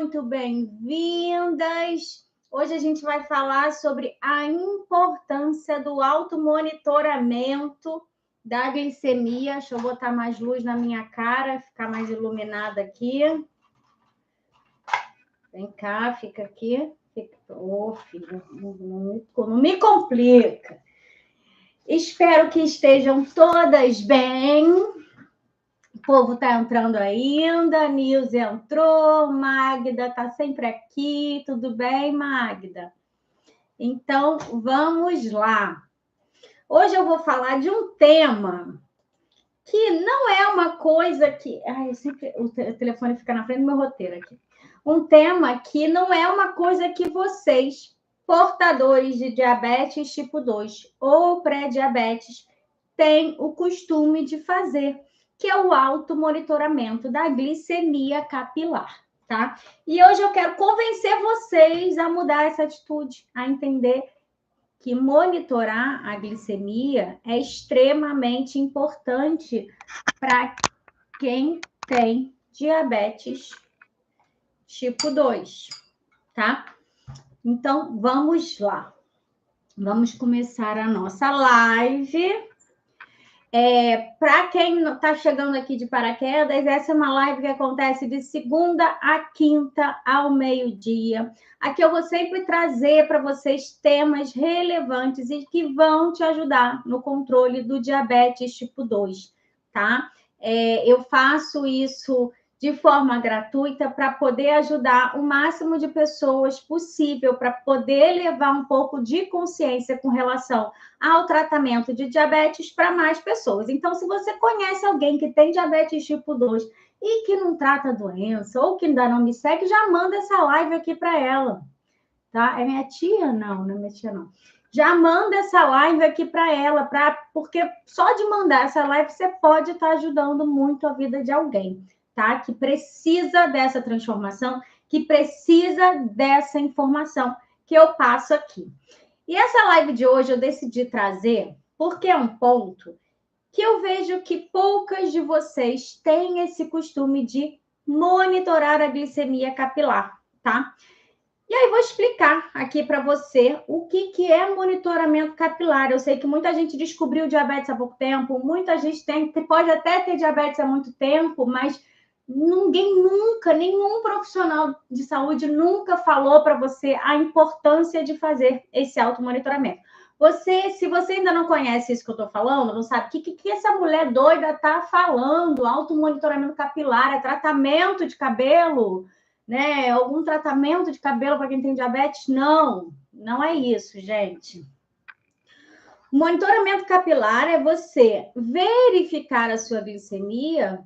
muito bem-vindas. Hoje a gente vai falar sobre a importância do automonitoramento da glicemia. Deixa eu botar mais luz na minha cara, ficar mais iluminada aqui. Vem cá, fica aqui. Ô, filho, não me complica. Espero que estejam todas bem. O povo está entrando ainda, a Nilce entrou, Magda está sempre aqui. Tudo bem, Magda? Então, vamos lá. Hoje eu vou falar de um tema que não é uma coisa que... Ai, o telefone fica na frente do meu roteiro aqui. Um tema que não é uma coisa que vocês, portadores de diabetes tipo 2 ou pré-diabetes, têm o costume de fazer, que é o automonitoramento da glicemia capilar, tá? E hoje eu quero convencer vocês a mudar essa atitude, a entender que monitorar a glicemia é extremamente importante para quem tem diabetes tipo 2, tá? Então, vamos lá. Vamos começar a nossa live. Para quem está chegando aqui de paraquedas, essa é uma live que acontece de segunda a quinta ao meio-dia. Aqui eu vou sempre trazer para vocês temas relevantes e que vão te ajudar no controle do diabetes tipo 2, tá? Eu faço isso de forma gratuita para poder ajudar o máximo de pessoas possível, para poder levar um pouco de consciência com relação ao tratamento de diabetes para mais pessoas. Então, se você conhece alguém que tem diabetes tipo 2 e que não trata a doença, ou que ainda não me segue, já manda essa live aqui para ela, tá? É minha tia? Não é minha tia, não. Já manda essa live aqui para ela, porque só de mandar essa live você pode estar ajudando muito a vida de alguém, tá? Que precisa dessa transformação, que precisa dessa informação que eu passo aqui. E essa live de hoje eu decidi trazer porque é um ponto que eu vejo que poucas de vocês têm esse costume de monitorar a glicemia capilar, tá? E aí vou explicar aqui para você o que é monitoramento capilar. Eu sei que muita gente descobriu diabetes há pouco tempo, muita gente pode até ter diabetes há muito tempo, mas ninguém nunca, nenhum profissional de saúde nunca falou para você a importância de fazer esse automonitoramento. Se você ainda não conhece isso que eu estou falando, não sabe o que essa mulher doida está falando, automonitoramento capilar, é tratamento de cabelo, né? Algum tratamento de cabelo para quem tem diabetes? Não, não é isso, gente. O monitoramento capilar é você verificar a sua glicemia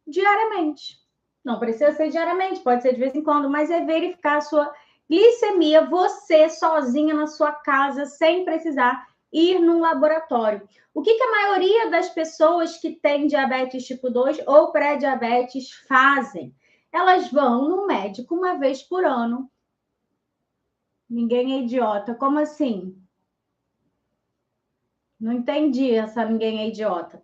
diariamente. Não precisa ser diariamente, pode ser de vez em quando, mas é verificar a sua glicemia você sozinha na sua casa, sem precisar ir num laboratório. O que a maioria das pessoas que têm diabetes tipo 2 ou pré-diabetes fazem? Elas vão no médico uma vez por ano. Ninguém é idiota. Como assim? Não entendi essa ninguém é idiota.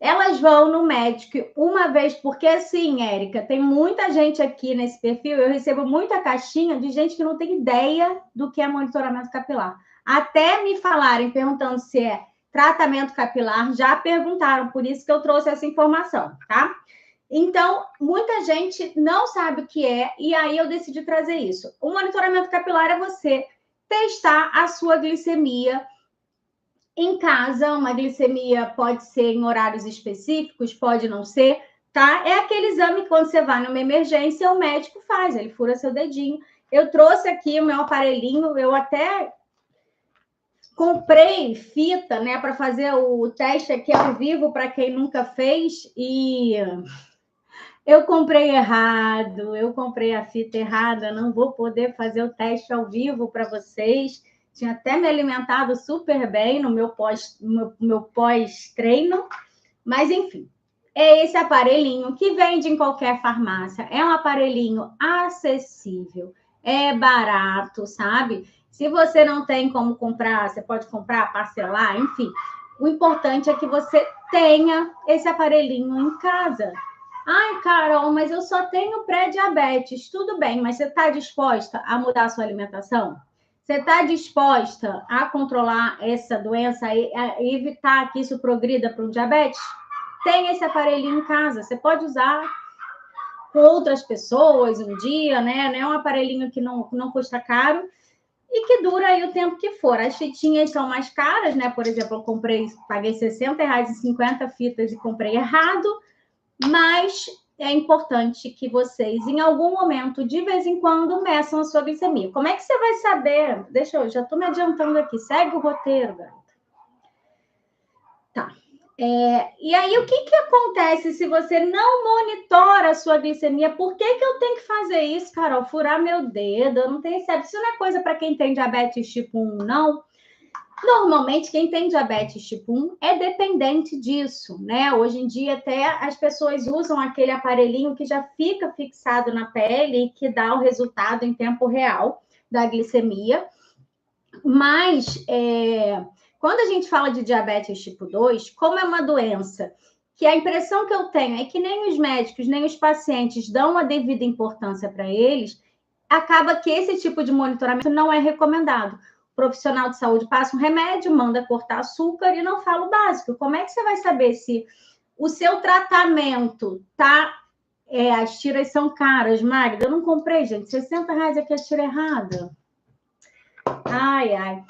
Elas vão no médico uma vez, porque assim, Érica, tem muita gente aqui nesse perfil, eu recebo muita caixinha de gente que não tem ideia do que é monitoramento capilar. Até me falarem, perguntando se é tratamento capilar, já perguntaram, por isso que eu trouxe essa informação, tá? Então, muita gente não sabe o que é, e aí eu decidi trazer isso. O monitoramento capilar é você testar a sua glicemia em casa. Uma glicemia pode ser em horários específicos, pode não ser, tá? É aquele exame que quando você vai numa emergência, o médico faz, ele fura seu dedinho. Eu trouxe aqui o meu aparelhinho, eu até comprei fita, né, para fazer o teste aqui ao vivo para quem nunca fez, e eu comprei errado, eu comprei a fita errada, não vou poder fazer o teste ao vivo para vocês. Tinha até me alimentado super bem no meu pós-treino, mas enfim, é esse aparelhinho que vende em qualquer farmácia. É um aparelhinho acessível, é barato, sabe? Se você não tem como comprar, você pode comprar, parcelar, enfim. O importante é que você tenha esse aparelhinho em casa. Ai, Carol, mas eu só tenho pré-diabetes. Tudo bem, mas você está disposta a mudar a sua alimentação? Você está disposta a controlar essa doença e a evitar que isso progrida para um diabetes? Tem esse aparelhinho em casa, você pode usar com outras pessoas um dia, né? Não é um aparelhinho que não custa caro e que dura aí o tempo que for. As fitinhas são mais caras, né? Por exemplo, eu paguei R$60 em 50 fitas e comprei errado, mas é importante que vocês, em algum momento, de vez em quando, meçam a sua glicemia. Como é que você vai saber? Já estou me adiantando aqui. Segue o roteiro, garota. Tá. E aí, o que acontece se você não monitora a sua glicemia? Por que eu tenho que fazer isso, Carol? Furar meu dedo? Eu não tenho certo. Isso não é coisa para quem tem diabetes tipo 1, não. Normalmente, quem tem diabetes tipo 1 é dependente disso, né? Hoje em dia, até as pessoas usam aquele aparelhinho que já fica fixado na pele e que dá o resultado em tempo real da glicemia. Mas, quando a gente fala de diabetes tipo 2, como é uma doença que a impressão que eu tenho é que nem os médicos, nem os pacientes dão a devida importância para eles, acaba que esse tipo de monitoramento não é recomendado. O profissional de saúde passa um remédio, manda cortar açúcar e não fala o básico. Como é que você vai saber se o seu tratamento tá... as tiras são caras, Magda. Eu não comprei, gente. R$60 aqui a tira errada. Ai, ai.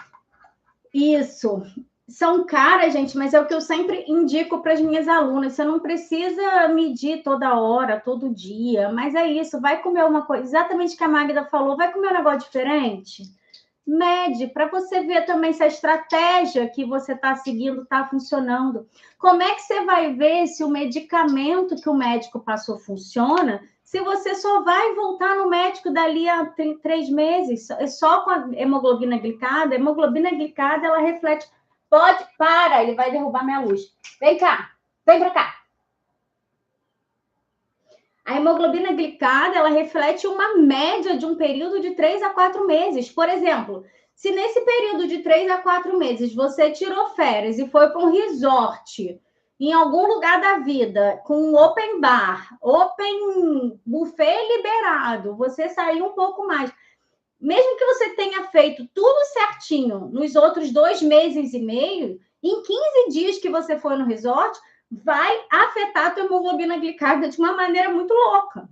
Isso. São caras, gente, mas é o que eu sempre indico para as minhas alunas. Você não precisa medir toda hora, todo dia, mas é isso. Vai comer uma coisa, exatamente o que a Magda falou, vai comer um negócio diferente? Mede, para você ver também se a estratégia que você está seguindo está funcionando. Como é que você vai ver se o medicamento que o médico passou funciona, se você só vai voltar no médico dali a 3 meses, só com a hemoglobina glicada? A hemoglobina glicada, ela reflete... Para, ele vai derrubar minha luz. Vem cá, vem para cá. A hemoglobina glicada, ela reflete uma média de um período de 3 a 4 meses. Por exemplo, se nesse período de 3 a 4 meses você tirou férias e foi para um resort em algum lugar da vida, com open bar, open buffet liberado, você saiu um pouco mais. Mesmo que você tenha feito tudo certinho nos outros 2 meses e meio, em 15 dias que você foi no resort, vai afetar a tua hemoglobina glicada de uma maneira muito louca.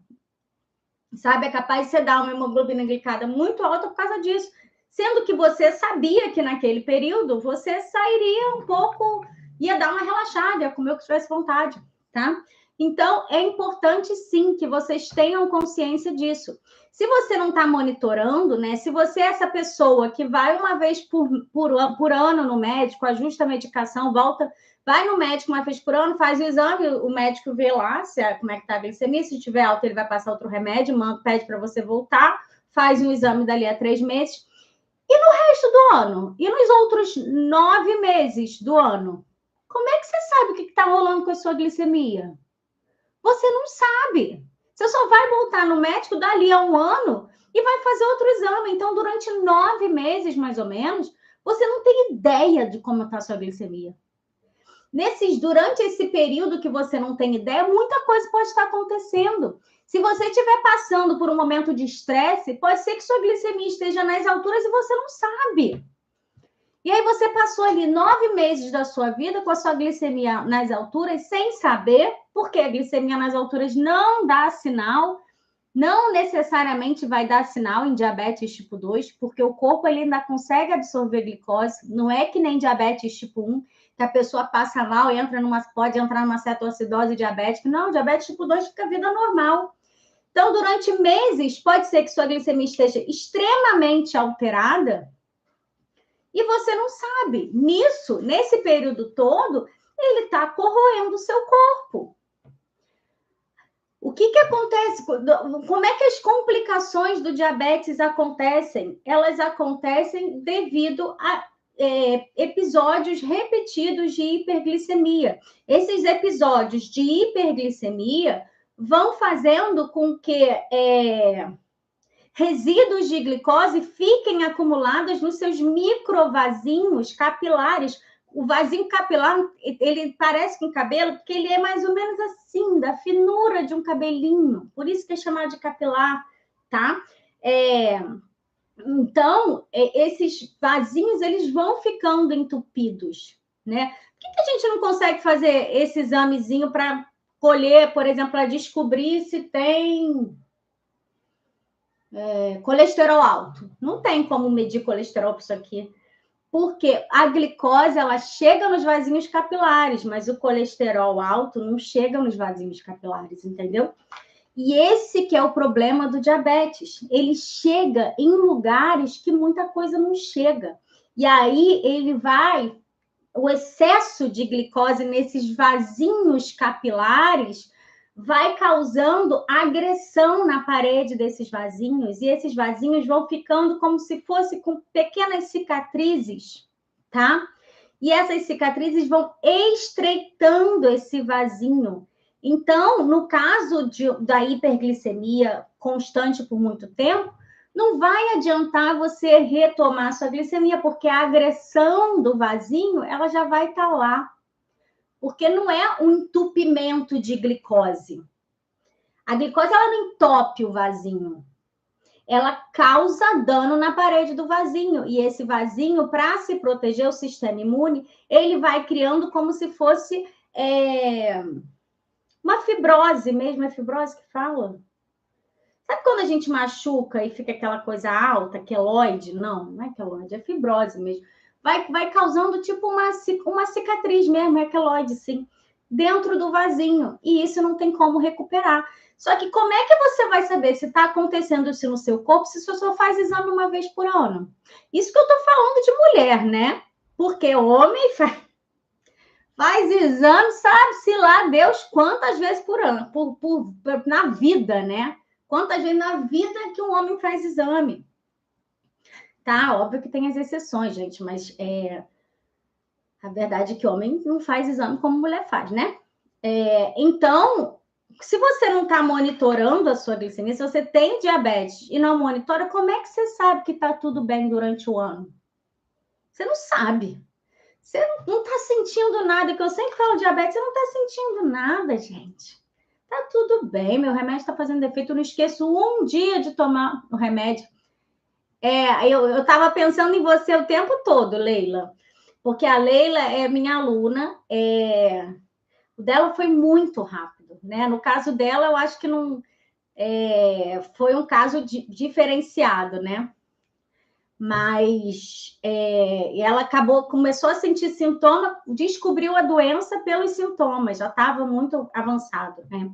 Sabe? É capaz de você dar uma hemoglobina glicada muito alta por causa disso. Sendo que você sabia que naquele período você sairia um pouco, ia dar uma relaxada, ia comer o que tivesse vontade, tá? Então, é importante, sim, que vocês tenham consciência disso. Se você não está monitorando, né? Se você é essa pessoa que vai uma vez por ano no médico, ajusta a medicação, volta, vai no médico uma vez por ano, faz o exame, o médico vê lá como é que está a glicemia, se tiver alta, ele vai passar outro remédio, pede para você voltar, faz um exame dali a 3 meses. E no resto do ano? E nos outros 9 meses do ano? Como é que você sabe o que está rolando com a sua glicemia? Você não sabe. Você só vai voltar no médico dali a 1 ano e vai fazer outro exame. Então, durante 9 meses, mais ou menos, você não tem ideia de como está a sua glicemia. Durante esse período que você não tem ideia, muita coisa pode estar acontecendo. Se você estiver passando por um momento de estresse, pode ser que sua glicemia esteja nas alturas e você não sabe. E aí você passou ali 9 meses da sua vida com a sua glicemia nas alturas sem saber, porque a glicemia nas alturas não dá sinal, não necessariamente vai dar sinal em diabetes tipo 2, porque o corpo ele ainda consegue absorver glicose, não é que nem diabetes tipo 1, que a pessoa passa mal e pode entrar numa cetoacidose diabética. Não, diabetes tipo 2 fica vida normal. Então, durante meses, pode ser que sua glicemia esteja extremamente alterada e você não sabe. Nesse período todo, ele está corroendo o seu corpo. O que acontece? Como é que as complicações do diabetes acontecem? Elas acontecem devido a episódios repetidos de hiperglicemia. Esses episódios de hiperglicemia vão fazendo com que resíduos de glicose fiquem acumulados nos seus microvasinhos capilares, o vasinho capilar, ele parece com cabelo, porque ele é mais ou menos assim, da finura de um cabelinho. Por isso que é chamado de capilar, tá? Então, esses vasinhos, eles vão ficando entupidos, né? Por que a gente não consegue fazer esse examezinho para colher, por exemplo, para descobrir se tem colesterol alto? Não tem como medir colesterol por isso aqui. Porque a glicose, ela chega nos vasinhos capilares, mas o colesterol alto não chega nos vasinhos capilares, entendeu? E esse que é o problema do diabetes. Ele chega em lugares que muita coisa não chega. E aí o excesso de glicose nesses vasinhos capilares vai causando agressão na parede desses vasinhos, e esses vasinhos vão ficando como se fosse com pequenas cicatrizes, tá? E essas cicatrizes vão estreitando esse vasinho. Então, no caso da hiperglicemia constante por muito tempo, não vai adiantar você retomar sua glicemia, porque a agressão do vasinho, ela já vai estar lá. Porque não é um entupimento de glicose. A glicose, ela não entope o vasinho. Ela causa dano na parede do vasinho. E esse vasinho, para se proteger o sistema imune, ele vai criando como se fosse uma fibrose mesmo. É fibrose que fala? Sabe quando a gente machuca e fica aquela coisa alta, queloide? Não é queloide, é fibrose mesmo. Vai causando tipo uma cicatriz mesmo, é queloide, sim, dentro do vasinho. E isso não tem como recuperar. Só que como é que você vai saber se está acontecendo isso no seu corpo se você só faz exame uma vez por ano? Isso que eu estou falando de mulher, né? Porque homem faz exame, sabe-se lá Deus quantas vezes por ano, na vida, né? Quantas vezes na vida que um homem faz exame? Tá, óbvio que tem as exceções, gente, mas a verdade é que homem não faz exame como mulher faz, né? Então, se você não está monitorando a sua glicemia, se você tem diabetes e não monitora, como é que você sabe que está tudo bem durante o ano? Você não sabe. Você não está sentindo nada, que eu sempre falo diabetes, você não está sentindo nada, gente. Tá tudo bem, meu remédio está fazendo efeito, eu não esqueço um dia de tomar o remédio. Eu estava pensando em você o tempo todo, Leila, porque a Leila é minha aluna, o dela foi muito rápido, né? No caso dela, eu acho que não foi um caso diferenciado, né? Mas ela começou a sentir sintoma, descobriu a doença pelos sintomas, já estava muito avançado, né?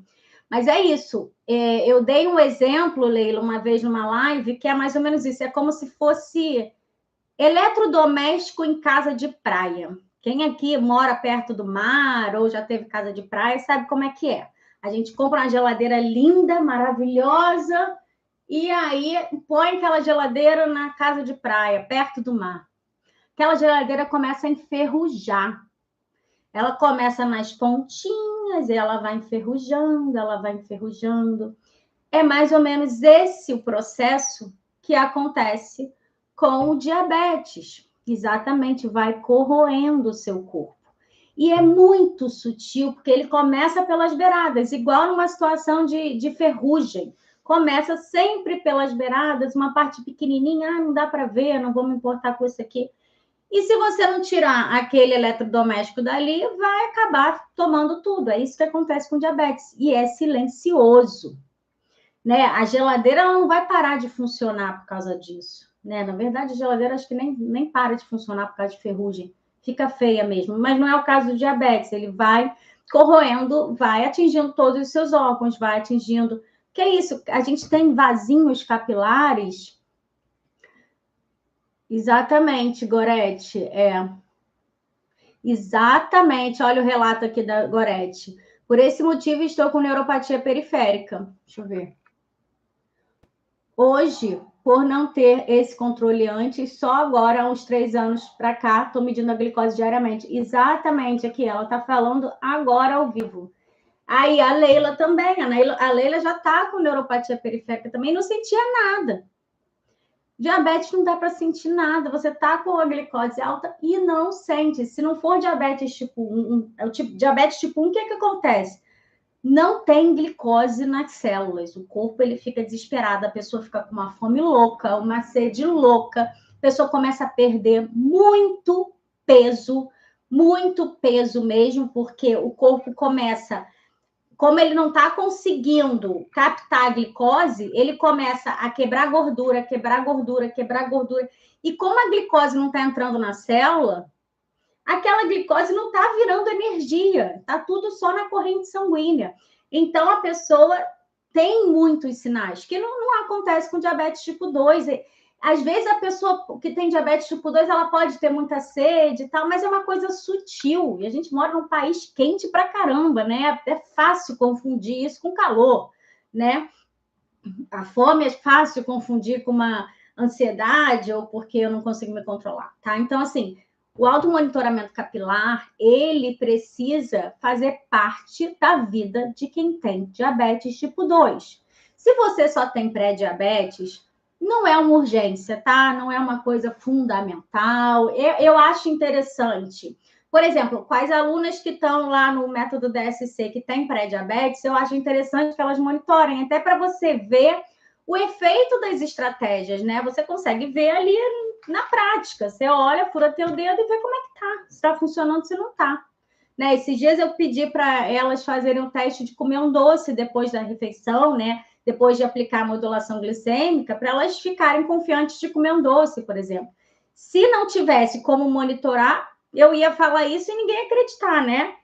Mas é isso. Eu dei um exemplo, Leila, uma vez numa live, que é mais ou menos isso. É como se fosse eletrodoméstico em casa de praia. Quem aqui mora perto do mar ou já teve casa de praia sabe como é que é. A gente compra uma geladeira linda, maravilhosa, e aí põe aquela geladeira na casa de praia, perto do mar. Aquela geladeira começa a enferrujar. Ela começa nas pontinhas, e ela vai enferrujando, ela vai enferrujando. É mais ou menos esse o processo que acontece com o diabetes. Exatamente, vai corroendo o seu corpo. E é muito sutil, porque ele começa pelas beiradas, igual numa situação de ferrugem. Começa sempre pelas beiradas, uma parte pequenininha, não dá para ver, não vou me importar com isso aqui. E se você não tirar aquele eletrodoméstico dali, vai acabar tomando tudo. É isso que acontece com diabetes. E é silencioso, né? A geladeira ela não vai parar de funcionar por causa disso, né? Na verdade, a geladeira acho que nem para de funcionar por causa de ferrugem. Fica feia mesmo. Mas não é o caso do diabetes. Ele vai corroendo, vai atingindo todos os seus órgãos, vai atingindo... Que é isso? A gente tem vasinhos capilares... Exatamente, Gorete. Exatamente. Olha o relato aqui da Gorete. Por esse motivo, estou com neuropatia periférica. Deixa eu ver. Hoje, por não ter esse controle antes, só agora, há uns 3 anos para cá, estou medindo a glicose diariamente. Exatamente aqui, ela está falando agora ao vivo. Aí a Leila também. A Leila já está com neuropatia periférica também, não sentia nada. Diabetes não dá para sentir nada, você tá com a glicose alta e não sente. Se não for diabetes tipo 1, é o tipo diabetes tipo 1, o que acontece? Não tem glicose nas células. O corpo ele fica desesperado, a pessoa fica com uma fome louca, uma sede louca, a pessoa começa a perder muito peso mesmo, porque o corpo começa, como ele não está conseguindo captar a glicose, ele começa a quebrar gordura. E como a glicose não está entrando na célula, aquela glicose não está virando energia, está tudo só na corrente sanguínea. Então, a pessoa tem muitos sinais, que não acontece com diabetes tipo 2. Às vezes, a pessoa que tem diabetes tipo 2, ela pode ter muita sede e tal, mas é uma coisa sutil. E a gente mora num país quente pra caramba, né? É fácil confundir isso com calor, né? A fome é fácil confundir com uma ansiedade ou porque eu não consigo me controlar, tá? Então, assim, o automonitoramento capilar, ele precisa fazer parte da vida de quem tem diabetes tipo 2. Se você só tem pré-diabetes, não é uma urgência, tá? Não é uma coisa fundamental. Eu acho interessante. Por exemplo, quais alunas que estão lá no método DSC que têm pré-diabetes, eu acho interessante que elas monitorem, até para você ver o efeito das estratégias, né? Você consegue ver ali na prática. Você olha, fura teu dedo e vê como é que tá. Se está funcionando, se não está. Né? Esses dias eu pedi para elas fazerem um teste de comer um doce depois da refeição, né? Depois de aplicar a modulação glicêmica, para elas ficarem confiantes de comer um doce, por exemplo. Se não tivesse como monitorar, eu ia falar isso e ninguém ia acreditar, né?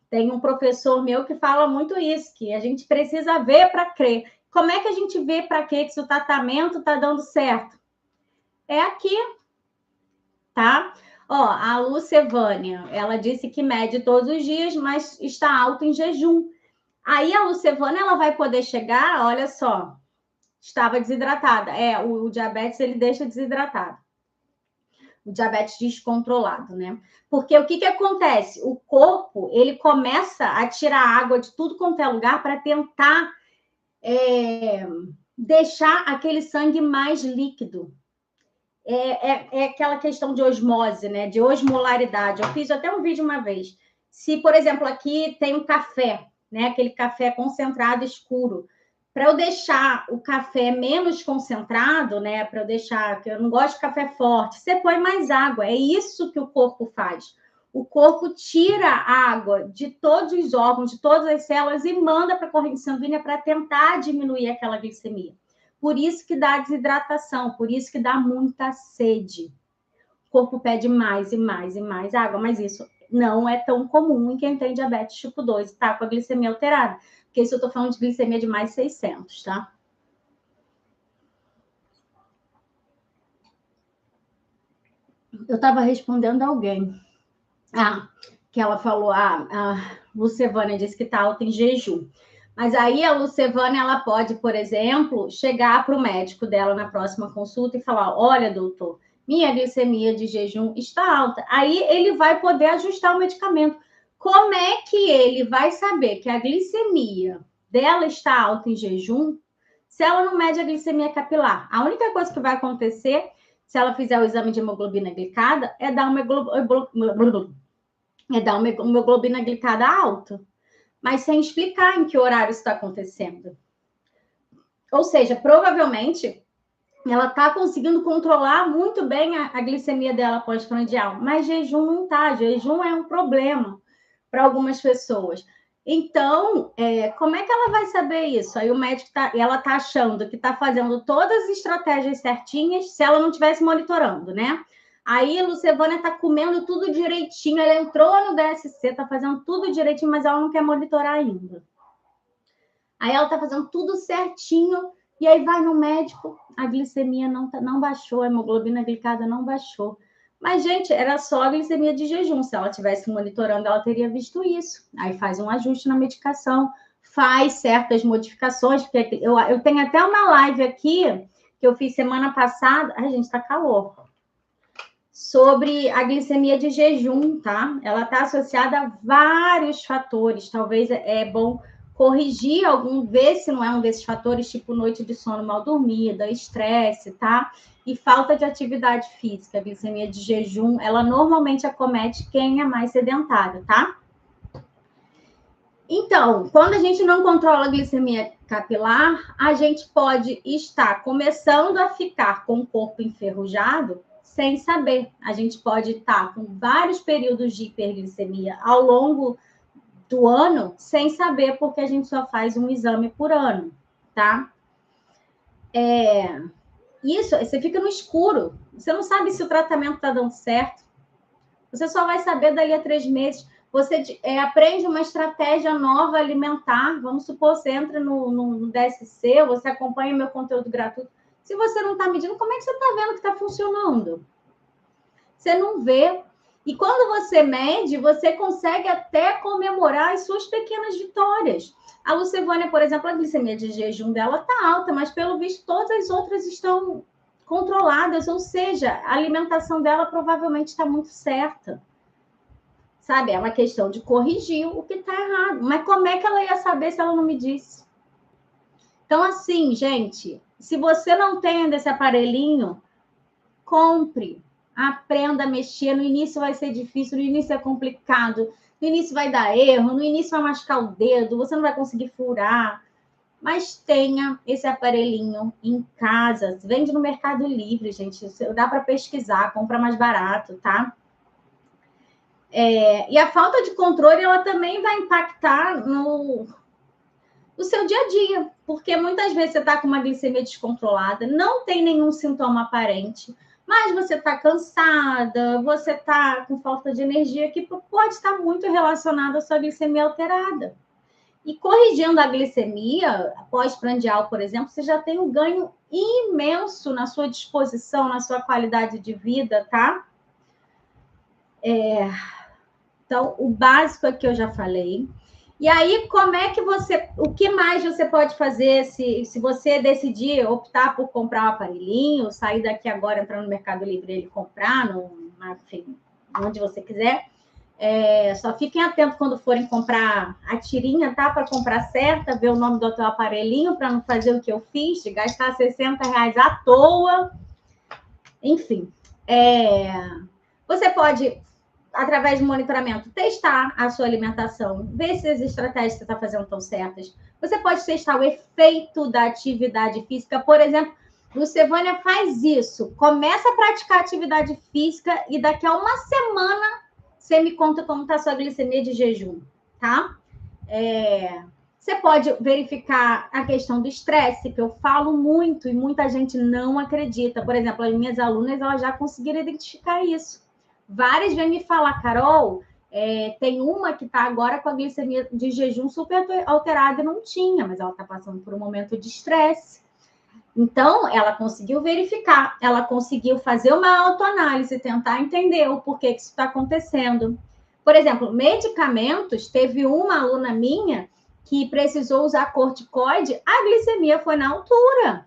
Tem um professor meu que fala muito isso, que a gente precisa ver para crer. Como é que a gente vê para que se o tratamento está dando certo? É aqui, tá? Ó, a Lucevânia, ela disse que mede todos os dias, mas está alto em jejum. Aí a Lucevânia, ela vai poder chegar, olha só, estava desidratada. O diabetes, ele deixa desidratado. O diabetes descontrolado, né? Porque o que acontece? O corpo, ele começa a tirar água de tudo quanto é lugar para tentar deixar aquele sangue mais líquido. É aquela questão de osmose, né? De osmolaridade. Eu fiz até um vídeo uma vez. Se, por exemplo, aqui tem um café, né? Aquele café concentrado escuro. Para eu deixar o café menos concentrado, né? Para eu deixar, que eu não gosto de café forte, você põe mais água. É isso que o corpo faz. O corpo tira a água de todos os órgãos, de todas as células e manda para a corrente sanguínea para tentar diminuir aquela glicemia. Por isso que dá desidratação, por isso que dá muita sede. O corpo pede mais e mais e mais água, mas isso não é tão comum em quem tem diabetes tipo 2 e tá com a glicemia alterada. Porque isso eu tô falando de glicemia de mais 600, tá? Eu estava respondendo a alguém. Que ela falou, a Lucevânia disse que está alta em jejum. Mas aí a Lucevânia, ela pode, por exemplo, chegar para o médico dela na próxima consulta e falar, olha, doutor, minha glicemia de jejum está alta. Aí ele vai poder ajustar o medicamento. Como é que ele vai saber que a glicemia dela está alta em jejum se ela não mede a glicemia capilar? A única coisa que vai acontecer, se ela fizer o exame de hemoglobina glicada, é dar uma hemoglobina glicada alta, mas sem explicar em que horário isso está acontecendo. Ou seja, provavelmente ela está conseguindo controlar muito bem a glicemia dela pós-prandial, mas jejum não está. Jejum é um problema para algumas pessoas. Então, como é que ela vai saber isso? Aí o médico ela está achando que está fazendo todas as estratégias certinhas se ela não estivesse monitorando, né? Aí a Lucevânia está comendo tudo direitinho, ela entrou no DSC, está fazendo tudo direitinho, mas ela não quer monitorar ainda. Aí ela está fazendo tudo certinho, e aí vai no médico, a glicemia não baixou, a hemoglobina glicada não baixou. Mas, gente, era só a glicemia de jejum. Se ela estivesse monitorando, ela teria visto isso. Aí faz um ajuste na medicação, faz certas modificações, porque eu tenho até uma live aqui, que eu fiz semana passada. Ai, gente, tá calor. Sobre a glicemia de jejum, tá? Ela está associada a vários fatores. Talvez é bom corrigir ver se não é um desses fatores, tipo noite de sono mal dormida, estresse, tá? E falta de atividade física. A glicemia de jejum, ela normalmente acomete quem é mais sedentário, tá? Então, quando a gente não controla a glicemia capilar, a gente pode estar começando a ficar com o corpo enferrujado sem saber. A gente pode estar com vários períodos de hiperglicemia ao longo do ano sem saber, porque a gente só faz um exame por ano, tá? Isso, você fica no escuro. Você não sabe se o tratamento está dando certo. Você só vai saber dali a 3 meses. Você aprende uma estratégia nova alimentar. Vamos supor, você entra no DSC, você acompanha meu conteúdo gratuito. Se você não está medindo, como é que você está vendo que está funcionando? Você não vê. E quando você mede, você consegue até comemorar as suas pequenas vitórias. A Lucevânia, por exemplo, a glicemia de jejum dela está alta, mas pelo visto todas as outras estão controladas, ou seja, a alimentação dela provavelmente está muito certa. Sabe? É uma questão de corrigir o que está errado. Mas como é que ela ia saber se ela não me disse? Então, assim, gente, se você não tem ainda esse aparelhinho, compre. Aprenda a mexer. No início vai ser difícil, no início é complicado, no início vai dar erro, no início vai machucar o dedo, você não vai conseguir furar. Mas tenha esse aparelhinho em casa. Vende no Mercado Livre, gente. Dá para pesquisar, compra mais barato, tá? E a falta de controle, ela também vai impactar no seu dia a dia, porque muitas vezes você está com uma glicemia descontrolada, não tem nenhum sintoma aparente, mas você está cansada, você está com falta de energia, que pode estar muito relacionado à sua glicemia alterada. E corrigindo a glicemia pós-prandial, por exemplo, você já tem um ganho imenso na sua disposição, na sua qualidade de vida, tá? Então, o básico é que eu já falei. E aí, como é que o que mais você pode fazer se você decidir optar por comprar um aparelhinho, sair daqui agora, entrar no Mercado Livre e comprar, enfim, onde você quiser. Só fiquem atentos quando forem comprar a tirinha, tá? Para comprar certa, ver o nome do teu aparelhinho, para não fazer o que eu fiz, de gastar R$60 à toa. Enfim, você pode, através do monitoramento, testar a sua alimentação, ver se as estratégias que você está fazendo estão certas. Você pode testar o efeito da atividade física. Por exemplo, Lucevânia faz isso. Começa a praticar atividade física e daqui a uma semana você me conta como está a sua glicemia de jejum, tá? Você pode verificar a questão do estresse, que eu falo muito e muita gente não acredita. Por exemplo, as minhas alunas, elas já conseguiram identificar isso. Várias vêm me falar, Carol, tem uma que está agora com a glicemia de jejum super alterada e não tinha, mas ela está passando por um momento de estresse. Então, ela conseguiu verificar, ela conseguiu fazer uma autoanálise, tentar entender o porquê que isso está acontecendo. Por exemplo, medicamentos, teve uma aluna minha que precisou usar corticoide, a glicemia foi na altura.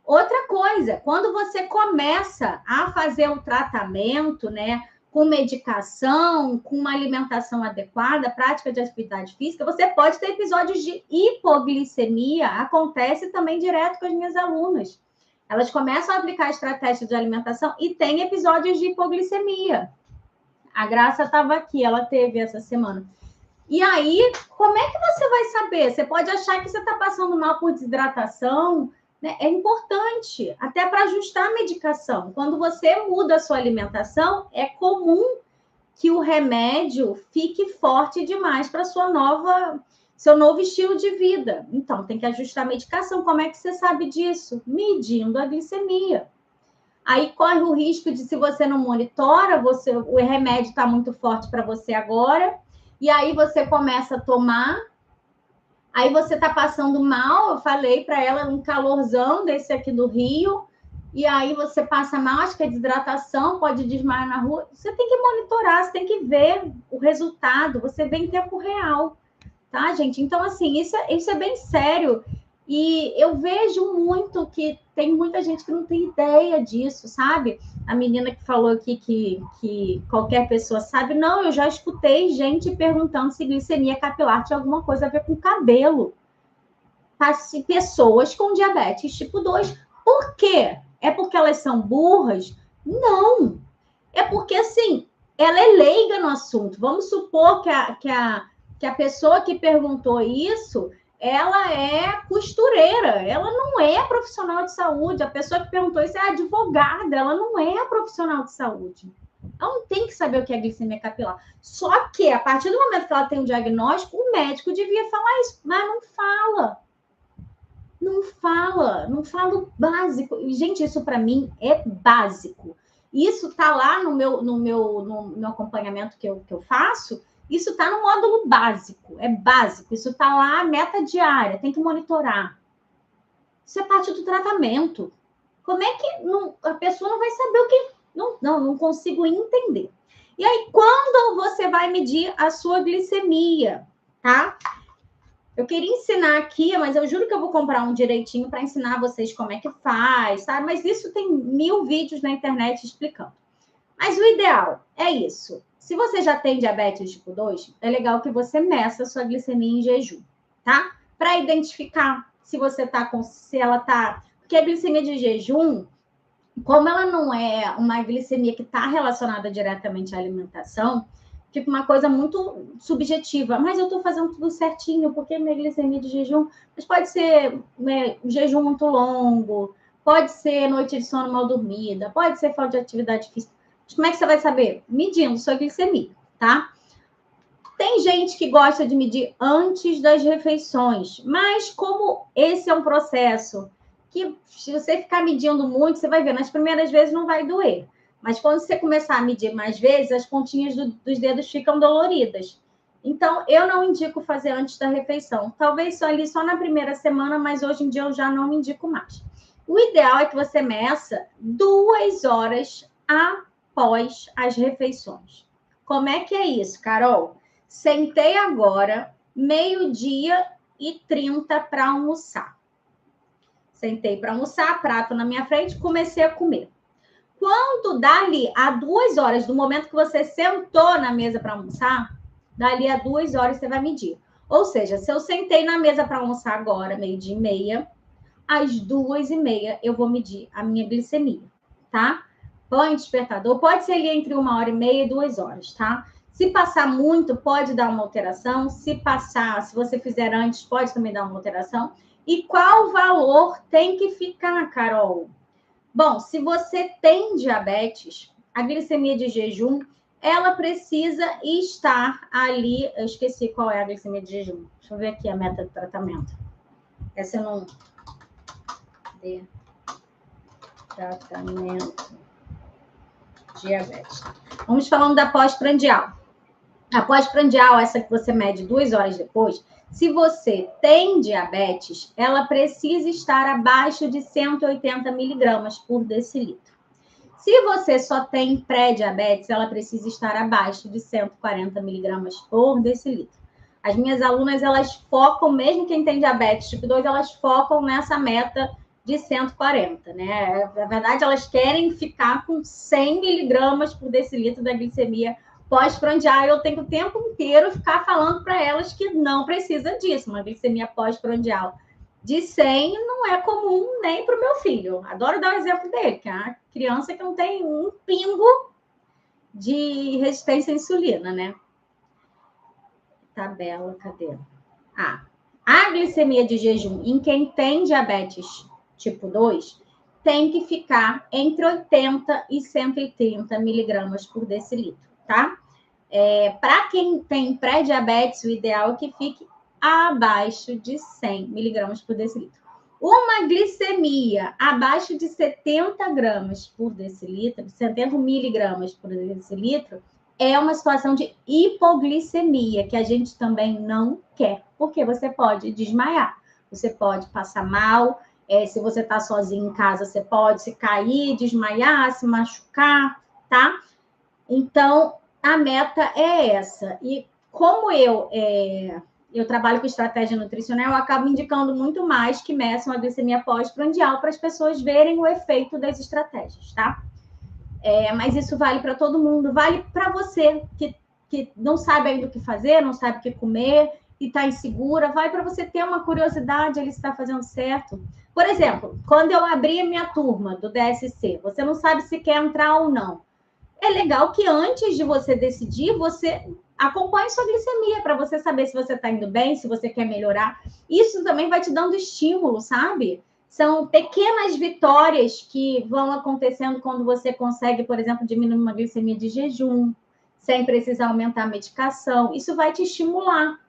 Outra coisa, quando você começa a fazer um tratamento, né, com medicação, com uma alimentação adequada, prática de atividade física, você pode ter episódios de hipoglicemia, acontece também direto com as minhas alunas. Elas começam a aplicar estratégias de alimentação e tem episódios de hipoglicemia. A Graça estava aqui, ela teve essa semana. E aí, como é que você vai saber? Você pode achar que você está passando mal por desidratação, né? É importante, até para ajustar a medicação. Quando você muda a sua alimentação, é comum que o remédio fique forte demais para seu novo estilo de vida. Então, tem que ajustar a medicação. Como é que você sabe disso? Medindo a glicemia. Aí corre o risco de, se você não monitora, o remédio está muito forte para você agora, e aí você começa a tomar, aí você está passando mal, eu falei para ela, um calorzão desse aqui do Rio, e aí você passa mal, acho que é desidratação, pode desmaiar na rua. Você tem que monitorar, você tem que ver o resultado, você vê em tempo real, tá, gente? Então, assim, isso é bem sério. E eu vejo muito que tem muita gente que não tem ideia disso, sabe? A menina que falou aqui que qualquer pessoa sabe. Não, eu já escutei gente perguntando se glicemia capilar tinha alguma coisa a ver com cabelo. Pessoas com diabetes tipo 2. Por quê? É porque elas são burras? Não. É porque, assim, ela é leiga no assunto. Vamos supor que a pessoa que perguntou isso, ela é costureira, ela não é profissional de saúde. A pessoa que perguntou isso é advogada, ela não é profissional de saúde. Ela não tem que saber o que é glicemia capilar. Só que, a partir do momento que ela tem um diagnóstico, o médico devia falar isso, mas não fala. Não fala o básico. Gente, isso para mim é básico. Isso está lá no meu acompanhamento que eu faço, isso está no módulo básico, é básico. Isso está lá, meta diária, tem que monitorar. Isso é parte do tratamento. Como é que a pessoa não vai saber o que... Não consigo entender. E aí, quando você vai medir a sua glicemia, tá? Eu queria ensinar aqui, mas eu juro que eu vou comprar um direitinho para ensinar vocês como é que faz, sabe? Mas isso tem 1000 vídeos na internet explicando. Mas o ideal é isso. Se você já tem diabetes tipo 2, é legal que você meça a sua glicemia em jejum, tá? Para identificar se você tá com... se ela tá... Porque a glicemia de jejum, como ela não é uma glicemia que está relacionada diretamente à alimentação, fica uma coisa muito subjetiva. Mas eu estou fazendo tudo certinho, porque minha glicemia de jejum... Mas pode ser jejum muito longo, pode ser noite de sono mal dormida, pode ser falta de atividade física. Mas como é que você vai saber? Medindo sua glicemia, tá? Tem gente que gosta de medir antes das refeições, mas como esse é um processo que, se você ficar medindo muito, você vai ver, nas primeiras vezes não vai doer. Mas quando você começar a medir mais vezes, as pontinhas dos dedos ficam doloridas. Então, eu não indico fazer antes da refeição. Talvez só na primeira semana, mas hoje em dia eu já não indico mais. O ideal é que você meça 2 horas após as refeições. Como é que é isso, Carol? Sentei agora, 12h30 para almoçar. Sentei para almoçar, prato na minha frente, comecei a comer. Quando dali a 2 horas, do momento que você sentou na mesa para almoçar, dali a 2 horas você vai medir. Ou seja, se eu sentei na mesa para almoçar agora, 12h30, às 2h30 eu vou medir a minha glicemia, tá? Põe despertador, pode ser ali entre 1h30 e 2 horas, tá? Se passar muito, pode dar uma alteração. Se passar, se você fizer antes, pode também dar uma alteração. E qual valor tem que ficar, Carol? Bom, se você tem diabetes, a glicemia de jejum, ela precisa estar ali... Eu esqueci qual é a glicemia de jejum. Deixa eu ver aqui a meta de tratamento. Essa eu não... de tratamento diabetes. Vamos falando da pós-prandial. A pós-prandial, essa que você mede 2 horas depois, se você tem diabetes, ela precisa estar abaixo de 180 miligramas por decilitro. Se você só tem pré-diabetes, ela precisa estar abaixo de 140 miligramas por decilitro. As minhas alunas, elas focam, mesmo quem tem diabetes tipo 2, elas focam nessa meta de 140, né? Na verdade, elas querem ficar com 100 miligramas por decilitro da glicemia pós-prandial. Eu tenho o tempo inteiro ficar falando para elas que não precisa disso. Uma glicemia pós-prandial de 100 não é comum nem para o meu filho. Adoro dar o exemplo dele, que é uma criança que não tem um pingo de resistência à insulina, né? Tabela, cadê? A glicemia de jejum em quem tem diabetes tipo 2 tem que ficar entre 80 e 130 miligramas por decilitro, tá? Para quem tem pré-diabetes, o ideal é que fique abaixo de 100 miligramas por decilitro. Uma glicemia abaixo de 70 gramas por decilitro, 70 miligramas por decilitro, é uma situação de hipoglicemia, que a gente também não quer, porque você pode desmaiar, você pode passar mal, se você está sozinho em casa, você pode se cair, desmaiar, se machucar, tá? Então, a meta é essa. E como eu eu trabalho com estratégia nutricional, eu acabo indicando muito mais que meçam a glicemia pós-prandial para as pessoas verem o efeito das estratégias, tá? Mas isso vale para todo mundo, vale para você que não sabe ainda o que fazer, não sabe o que comer e está insegura, vai para você ter uma curiosidade, ele está fazendo certo. Por exemplo, quando eu abri a minha turma do DSC, você não sabe se quer entrar ou não. É legal que antes de você decidir, você acompanhe sua glicemia para você saber se você está indo bem, se você quer melhorar. Isso também vai te dando estímulo, sabe? São pequenas vitórias que vão acontecendo quando você consegue, por exemplo, diminuir uma glicemia de jejum, sem precisar aumentar a medicação. Isso vai te estimular,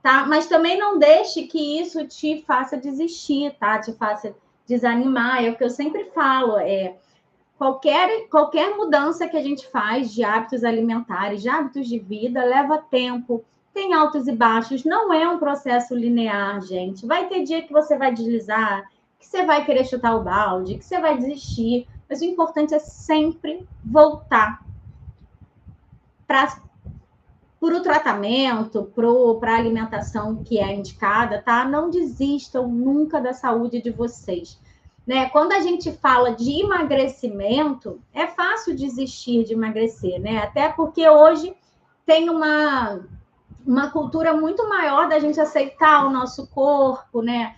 tá? Mas também não deixe que isso te faça desistir, tá? Te faça desanimar. É o que eu sempre falo, qualquer mudança que a gente faz de hábitos alimentares, de hábitos de vida, leva tempo, tem altos e baixos, não é um processo linear, gente. Vai ter dia que você vai deslizar, que você vai querer chutar o balde, que você vai desistir, mas o importante é sempre voltar para o tratamento, para a alimentação que é indicada, tá? Não desistam nunca da saúde de vocês. Né? Quando a gente fala de emagrecimento, é fácil desistir de emagrecer, né? Até porque hoje tem uma cultura muito maior da gente aceitar o nosso corpo, né?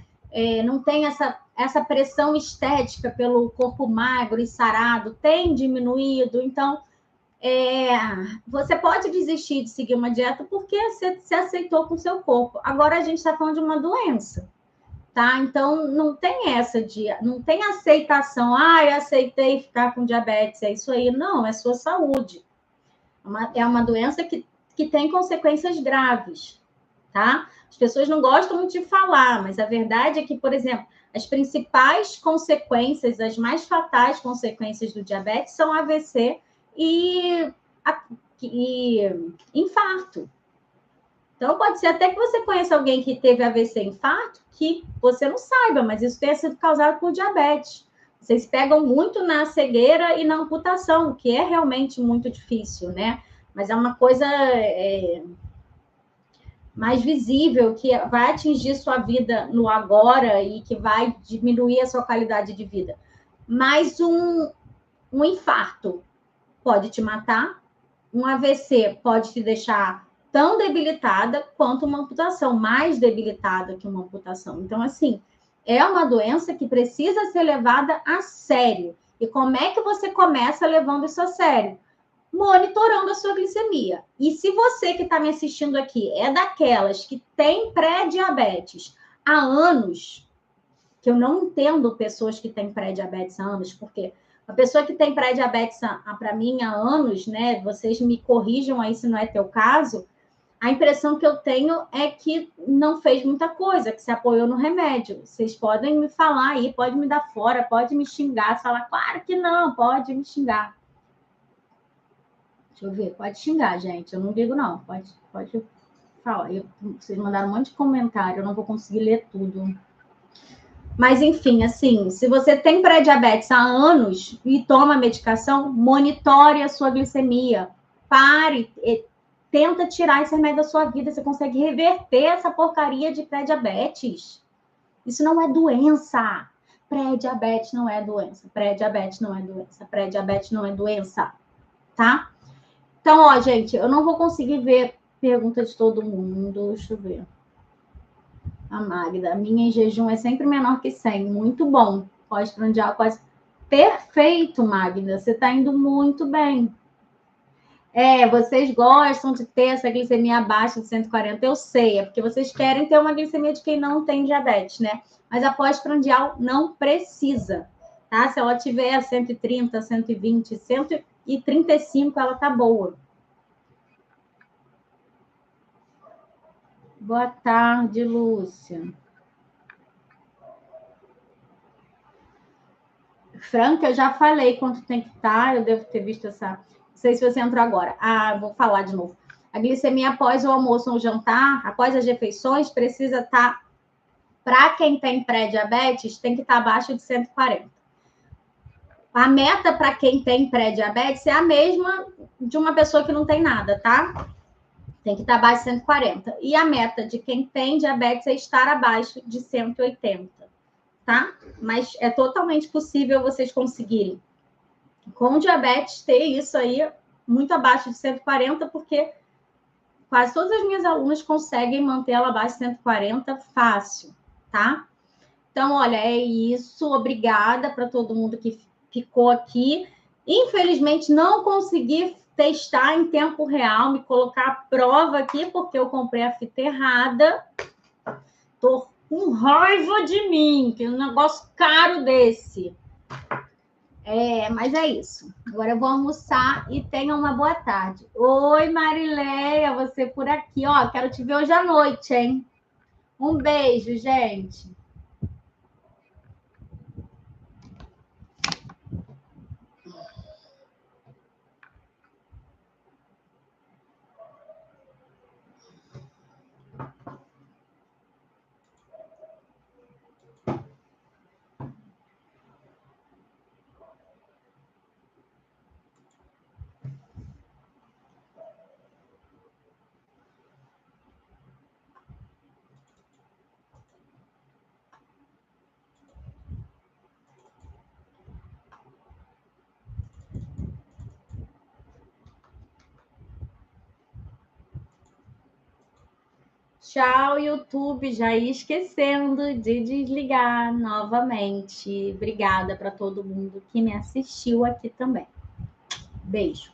Não tem essa pressão estética pelo corpo magro e sarado, tem diminuído. Então, você pode desistir de seguir uma dieta porque você se aceitou com o seu corpo. Agora a gente está falando de uma doença. Tá? Então, não tem aceitação. Eu aceitei ficar com diabetes, é isso aí. Não, é sua saúde. É uma doença que tem consequências graves, tá? As pessoas não gostam muito de falar, mas a verdade é que, por exemplo, as principais consequências, as mais fatais consequências do diabetes são AVC e infarto. Então, pode ser até que você conheça alguém que teve AVC e infarto, que você não saiba, mas isso tenha sido causado por diabetes. Vocês pegam muito na cegueira e na amputação, que é realmente muito difícil, né? Mas é uma coisa mais visível, que vai atingir sua vida no agora e que vai diminuir a sua qualidade de vida. Mas um infarto pode te matar, um AVC pode te deixar tão debilitada quanto uma amputação, mais debilitada que uma amputação. Então, assim, é uma doença que precisa ser levada a sério. E como é que você começa levando isso a sério? Monitorando a sua glicemia. E se você que está me assistindo aqui é daquelas que tem pré-diabetes há anos, que eu não entendo pessoas que têm pré-diabetes há anos, porque a pessoa que tem pré-diabetes, para mim, há anos, né? Vocês me corrijam aí se não é teu caso. A impressão que eu tenho é que não fez muita coisa, que se apoiou no remédio. Vocês podem me falar aí, pode me dar fora, pode me xingar. Falar, claro que não, pode me xingar. Deixa eu ver, pode xingar, gente. Eu não digo não, pode falar. Vocês mandaram um monte de comentário, eu não vou conseguir ler tudo. Mas, enfim, assim, se você tem pré-diabetes há anos e toma medicação, monitore a sua glicemia. Pare, tenta tirar esse remédio da sua vida. Você consegue reverter essa porcaria de pré-diabetes. Isso não é doença. Pré-diabetes não é doença. Pré-diabetes não é doença. Pré-diabetes não é doença. Tá? Então, ó, gente, eu não vou conseguir ver perguntas de todo mundo. Deixa eu ver. A Magda, a minha em jejum é sempre menor que 100. Muito bom. Pós-prandial quase. Perfeito, Magda. Você está indo muito bem. Vocês gostam de ter essa glicemia abaixo de 140. Eu sei, é porque vocês querem ter uma glicemia de quem não tem diabetes, né? Mas a pós-prandial não precisa, tá? Se ela tiver 130, 120, 135, ela tá boa. Boa tarde, Lúcia. Franca, eu já falei quanto tem que estar, eu devo ter visto essa. Não sei se você entrou agora. Vou falar de novo. A glicemia após o almoço ou jantar, após as refeições, precisa estar, para quem tem pré-diabetes, tem que estar abaixo de 140. A meta para quem tem pré-diabetes é a mesma de uma pessoa que não tem nada, tá? Tem que estar abaixo de 140. E a meta de quem tem diabetes é estar abaixo de 180, tá? Mas é totalmente possível vocês conseguirem, com diabetes, ter isso aí muito abaixo de 140, porque quase todas as minhas alunas conseguem manter ela abaixo de 140 fácil, tá? Então, olha, é isso. Obrigada para todo mundo que ficou aqui. Infelizmente, não consegui testar em tempo real, me colocar à prova aqui, porque eu comprei a fita errada. Tô com raiva de mim, que é um negócio caro desse. Mas é isso. Agora eu vou almoçar e tenha uma boa tarde. Oi, Marileia, você por aqui. Ó, quero te ver hoje à noite, hein? Um beijo, gente. Tchau, YouTube. Já ia esquecendo de desligar novamente. Obrigada para todo mundo que me assistiu aqui também. Beijo.